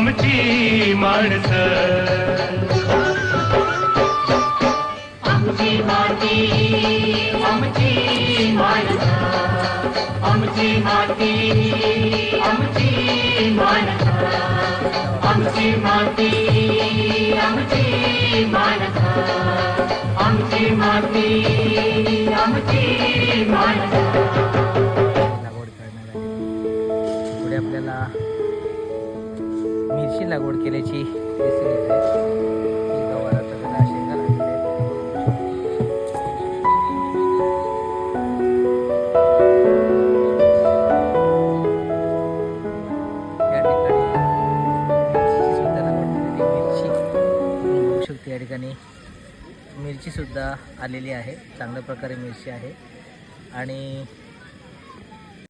आमची माणसं. आमची माती आमची माणसं, आमची माती आमची माणसं, आमची माती आमची माणसं, आमची माती आमची माणसं. लागवड करणार आहे. पुढे आपल्याला मिरची लागवड केल्याची दिसून येते. ही गव्हाला सगळ्या शेंगा लागलेल्या आहेत. या ठिकाणी मिरचीची सुद्धा लागवड केलेली मिरची आपण बघू शकतो. या ठिकाणी मिरची सुद्धा आलेली आहे. चांगल्या प्रकारे मिरची आहे आणि